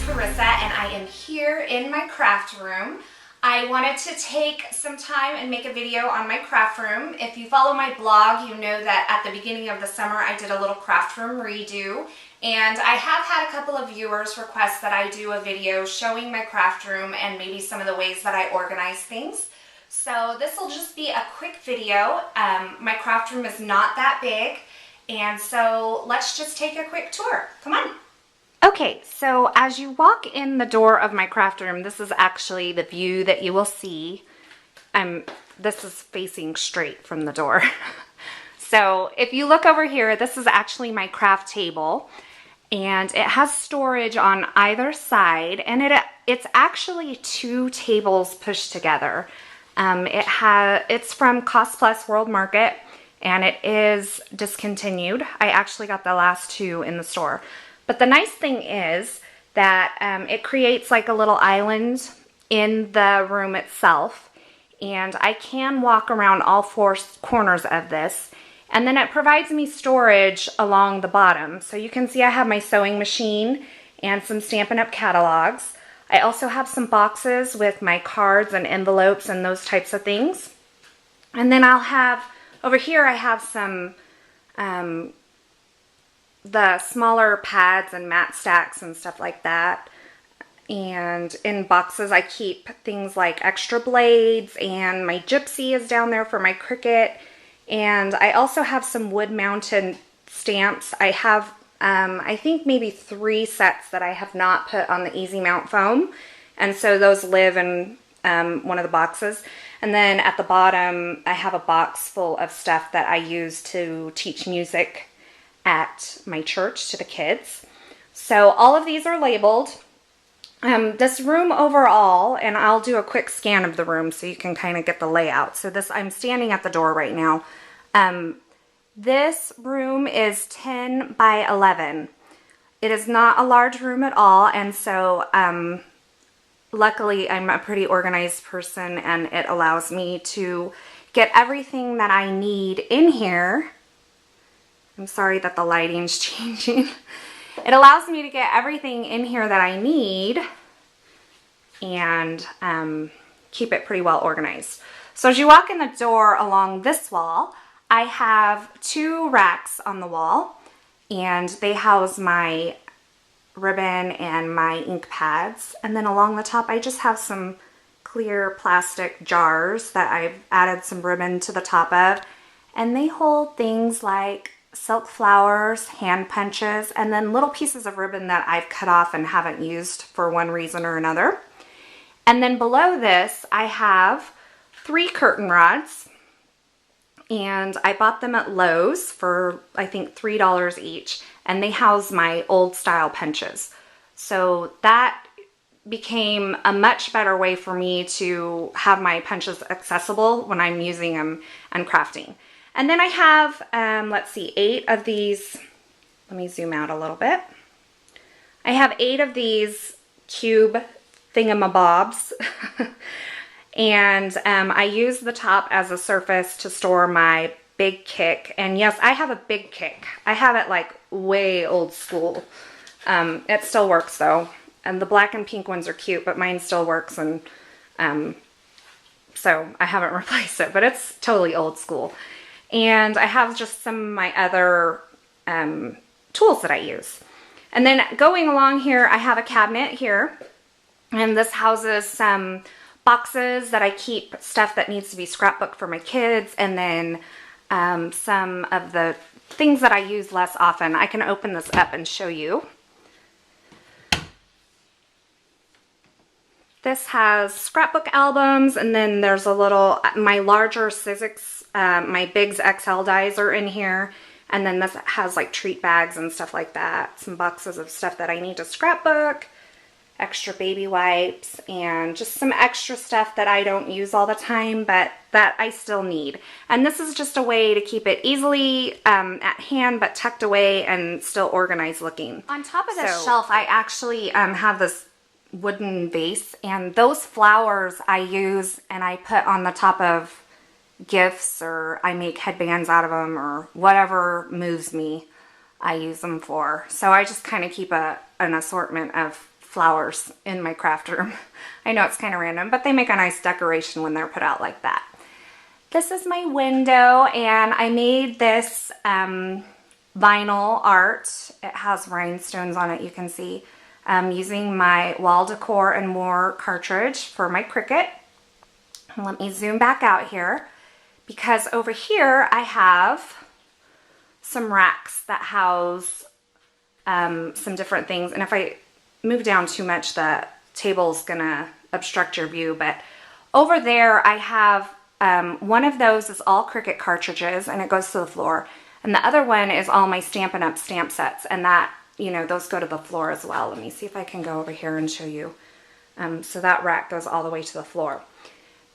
Carissa, and I am here in my craft room. I wanted to take some time and make a video on my craft room. If you follow my blog, you know that at the beginning of the summer I did a little craft room redo, and I have had a couple of viewers request that I do a video showing my craft room and maybe some of the ways that I organize things. So this will just be a quick video. My craft room is not that big, and so let's just take a quick tour. Come on. Okay, so as you walk in the door of my craft room, this is actually the view that you will see. This is facing straight from the door. So if you look over here, this is actually my craft table, and it has storage on either side, and it's actually two tables pushed together. It's from Cost Plus World Market, and it is discontinued. I actually got the last two in the store. But the nice thing is that it creates like a little island in the room itself, and I can walk around all four corners of this, and then it provides me storage along the bottom. So you can see I have my sewing machine and some Stampin' Up! Catalogs. I also have some boxes with my cards and envelopes and those types of things. And then I'll have, over here I have some the smaller pads and mat stacks and stuff like that. And in boxes I keep things like extra blades, and my gypsy is down there for my Cricut. And I also have some wood mounted stamps. I have I think maybe 3 sets that I have not put on the Easy Mount foam, and so those live in one of the boxes. And then at the bottom I have a box full of stuff that I use to teach music at my church to the kids. So all of these are labeled. This room overall, and I'll do a quick scan of the room so you can kind of get the layout. So I'm standing at the door right now. This room is 10 by 11. It is not a large room at all, and so luckily I'm a pretty organized person, and it allows me to get everything that I need in here. I'm sorry that the lighting's changing. It allows me to get everything in here that I need and keep it pretty well organized. So as you walk in the door along this wall, I have 2 racks on the wall, and they house my ribbon and my ink pads. And then along the top I just have some clear plastic jars that I've added some ribbon to the top of, and they hold things like silk flowers, hand punches, and then little pieces of ribbon that I've cut off and haven't used for one reason or another. And then below this I have 3 curtain rods, and I bought them at Lowe's for I think $3 each, and they house my old style punches. So that became a much better way for me to have my punches accessible when I'm using them and crafting. And then I have, let's see, 8 of these. Let me zoom out a little bit. I have 8 of these cube thingamabobs. And I use the top as a surface to store my big kick. And yes, I have a big kick. I have it like way old school. It still works though. And the black and pink ones are cute, but mine still works. And so I haven't replaced it, but it's totally old school. And I have just some of my other tools that I use. And then going along here, I have a cabinet here. And this houses some boxes that I keep stuff that needs to be scrapbooked for my kids. And then some of the things that I use less often. I can open this up and show you. This has scrapbook albums, and then there's a little, my larger Sizzix, my Biggs XL dies are in here, and then this has like treat bags and stuff like that, some boxes of stuff that I need to scrapbook, extra baby wipes, and just some extra stuff that I don't use all the time, but that I still need. And this is just a way to keep it easily at hand, but tucked away and still organized looking. On top of this shelf, I actually have this wooden vase, and those flowers I use and I put on the top of gifts, or I make headbands out of them, or whatever moves me I use them for. So I just kind of keep an assortment of flowers in my craft room. I know it's kind of random, but they make a nice decoration when they're put out like that. This is my window, and I made this vinyl art. It has rhinestones on it, you can see. Using my Wall Decor and More cartridge for my Cricut. And let me zoom back out here, because over here I have some racks that house some different things. And if I move down too much, the table's gonna obstruct your view. But over there I have one of those is all Cricut cartridges, and it goes to the floor. And the other one is all my Stampin' Up! Stamp sets, and that, you know, those go to the floor as well. Let me see if I can go over here and show you. So that rack goes all the way to the floor.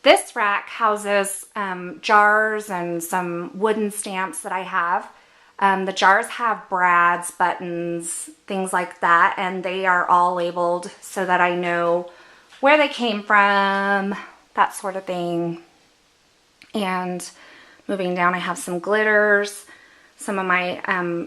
This rack houses jars and some wooden stamps that I have. The jars have brads, buttons, things like that, and they are all labeled so that I know where they came from, that sort of thing. And moving down, I have some glitters. Some of my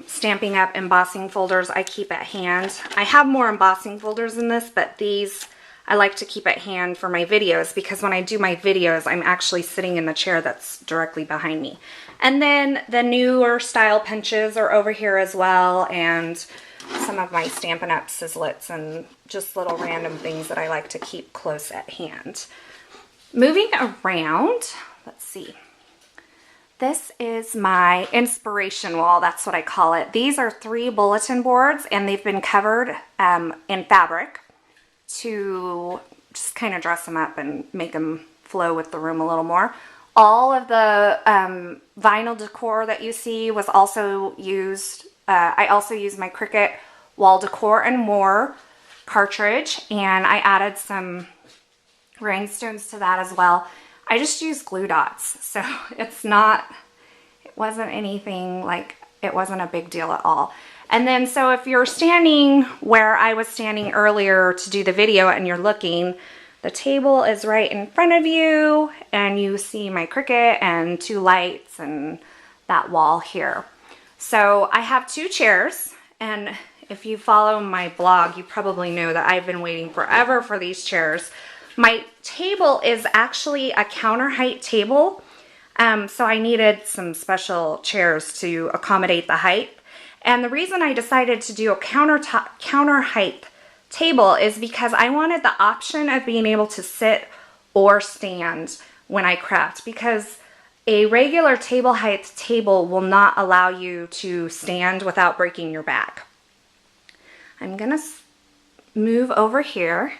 Stampin' Up! Embossing folders I keep at hand. I have more embossing folders in this, but these I like to keep at hand for my videos, because when I do my videos, I'm actually sitting in the chair that's directly behind me. And then the newer style pinches are over here as well, and some of my Stampin' Up! Sizzlets and just little random things that I like to keep close at hand. Moving around, let's see. This is my inspiration wall, that's what I call it. These are 3 bulletin boards, and they've been covered in fabric to just kind of dress them up and make them flow with the room a little more. All of the vinyl decor that you see was also used. I also used my Cricut Wall Decor and More cartridge, and I added some rhinestones to that as well. I just used glue dots, so it wasn't anything like, it wasn't a big deal at all. And then, so if you're standing where I was standing earlier to do the video and you're looking, the table is right in front of you, and you see my Cricut and 2 lights and that wall here. So I have 2 chairs, and if you follow my blog, you probably know that I've been waiting forever for these chairs. My table is actually a counter height table, so I needed some special chairs to accommodate the height. And the reason I decided to do a counter height table is because I wanted the option of being able to sit or stand when I craft, because a regular table height table will not allow you to stand without breaking your back. I'm gonna move over here,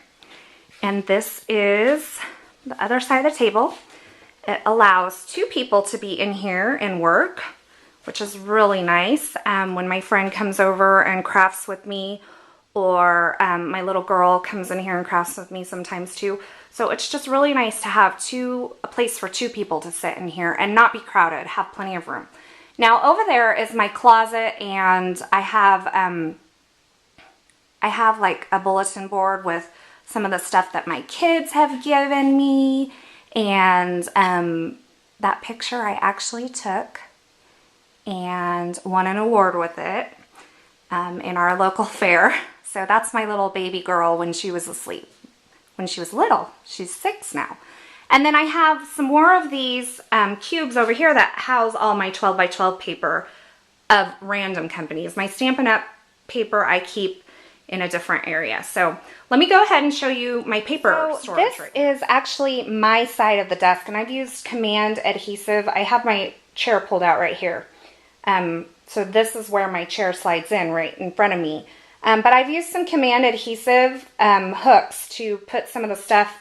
and this is the other side of the table. It allows 2 people to be in here and work, which is really nice. When my friend comes over and crafts with me, or my little girl comes in here and crafts with me sometimes too. So it's just really nice to have a place for 2 people to sit in here and not be crowded, have plenty of room. Now over there is my closet, and I have like a bulletin board with some of the stuff that my kids have given me, and that picture I actually took and won an award with it in our local fair. So that's my little baby girl when she was asleep, when she was little. She's 6 now. And then I have some more of these cubes over here that house all my 12 by 12 paper of random companies. My Stampin' Up! Paper I keep in a different area. So let me go ahead and show you my paper storage. This is actually my side of the desk, and I've used Command adhesive. I have my chair pulled out right here. So this is where my chair slides in, right in front of me. But I've used some Command adhesive hooks to put some of the stuff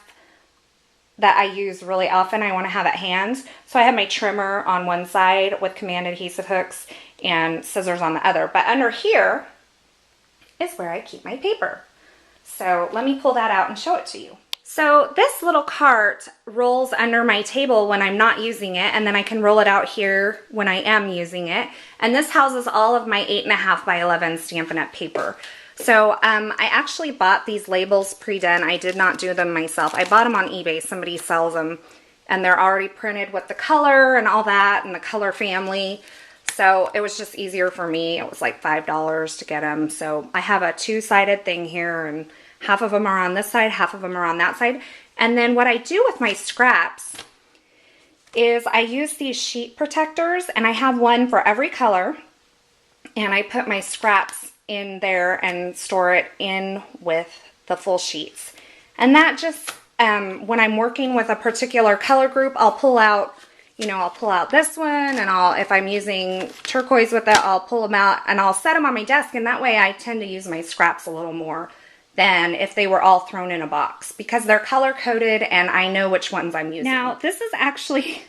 that I use really often I want to have at hand. So I have my trimmer on one side with Command adhesive hooks and scissors on the other. But under here is where I keep my paper. So let me pull that out and show it to you. So this little cart rolls under my table when I'm not using it, and then I can roll it out here when I am using it. And this houses all of my 8.5 by 11 Stampin' Up! Paper. So I actually bought these labels pre-done. I did not do them myself. I bought them on eBay. Somebody sells them, and they're already printed with the color and all that, and the color family. So it was just easier for me. It was like $5 to get them. So I have a 2-sided thing here, and Half of them are on this side, half of them are on that side. And then what I do with my scraps is I use these sheet protectors, and I have one for every color, and I put my scraps in there and store it in with the full sheets. And that just, when I'm working with a particular color group, I'll pull out, you know, I'll pull out this one, and if I'm using turquoise with it, I'll pull them out and I'll set them on my desk, and that way I tend to use my scraps a little more than if they were all thrown in a box, because they're color coded and I know which ones I'm using. Now, this is actually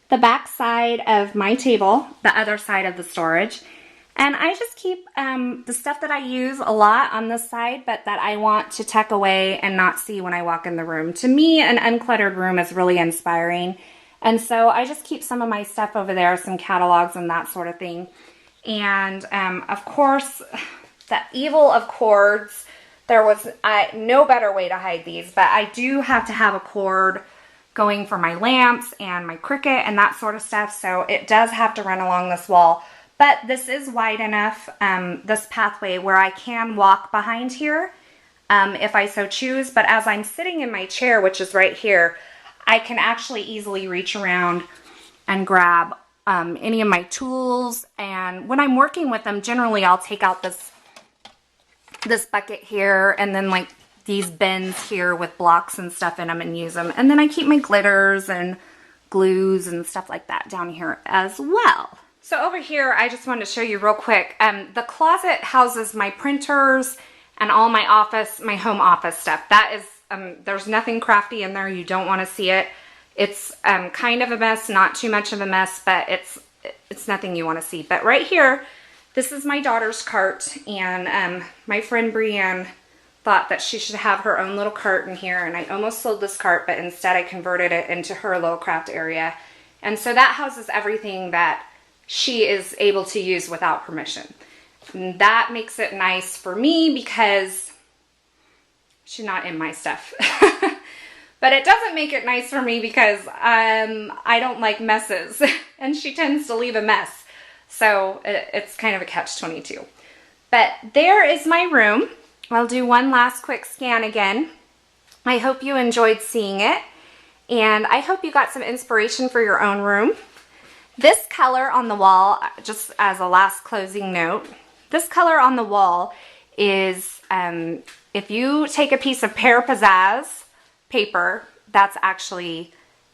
the back side of my table, the other side of the storage. And I just keep the stuff that I use a lot on this side, but that I want to tuck away and not see when I walk in the room. To me, an uncluttered room is really inspiring. And so I just keep some of my stuff over there, some catalogs and that sort of thing. And of course, the evil of cords. There was no better way to hide these, but I do have to have a cord going for my lamps and my Cricut and that sort of stuff, so it does have to run along this wall. But this is wide enough, this pathway, where I can walk behind here if I so choose. But as I'm sitting in my chair, which is right here, I can actually easily reach around and grab any of my tools. And when I'm working with them, generally I'll take out this bucket here, and then like these bins here with blocks and stuff in them and use them. And then I keep my glitters and glues and stuff like that down here as well. So over here, I just wanted to show you real quick. The closet houses my printers and all my home office stuff. That is, there's nothing crafty in there. You don't want to see it. It's kind of a mess, not too much of a mess, but it's nothing you want to see. But right here, this is my daughter's cart, and my friend Brienne thought that she should have her own little cart in here, and I almost sold this cart, but instead I converted it into her little craft area. And so that houses everything that she is able to use without permission. And that makes it nice for me because she's not in my stuff. But it doesn't make it nice for me because I don't like messes, and she tends to leave a mess. So it's kind of a catch-22. But there is my room. I'll do one last quick scan again. I hope you enjoyed seeing it, and I hope you got some inspiration for your own room. This color on the wall, just as a last closing note, this color on the wall is, if you take a piece of Pear Pizzazz paper, that's actually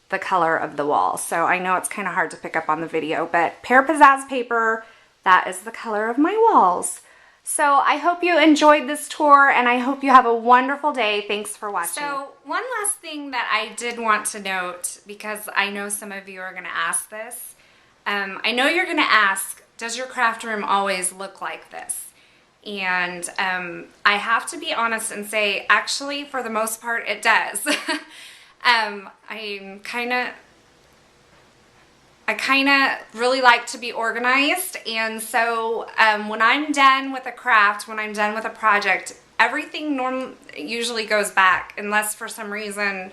the color of the wall. So I know it's kind of hard to pick up on the video, but Pear Pizzazz paper, that is the color of my walls. So I hope you enjoyed this tour, and I hope you have a wonderful day. Thanks for watching. So one last thing that I did want to note, because I know some of you are going to ask this. I know you're going to ask, does your craft room always look like this? And I have to be honest and say, actually, for the most part, it does. I kind of really like to be organized, and so when I'm done with a craft, when I'm done with a project, everything usually goes back, unless for some reason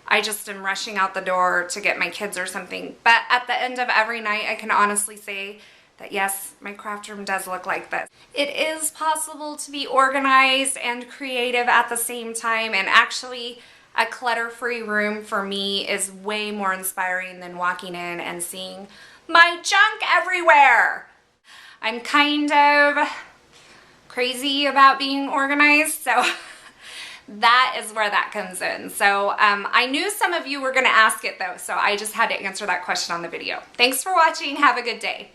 I just am rushing out the door to get my kids or something. But at the end of every night, I can honestly say that yes, my craft room does look like this. It is possible to be organized and creative at the same time, and actually a clutter-free room for me is way more inspiring than walking in and seeing my junk everywhere. I'm kind of crazy about being organized, so that is where that comes in. So I knew some of you were going to ask it though, so I just had to answer that question on the video. Thanks for watching. Have a good day.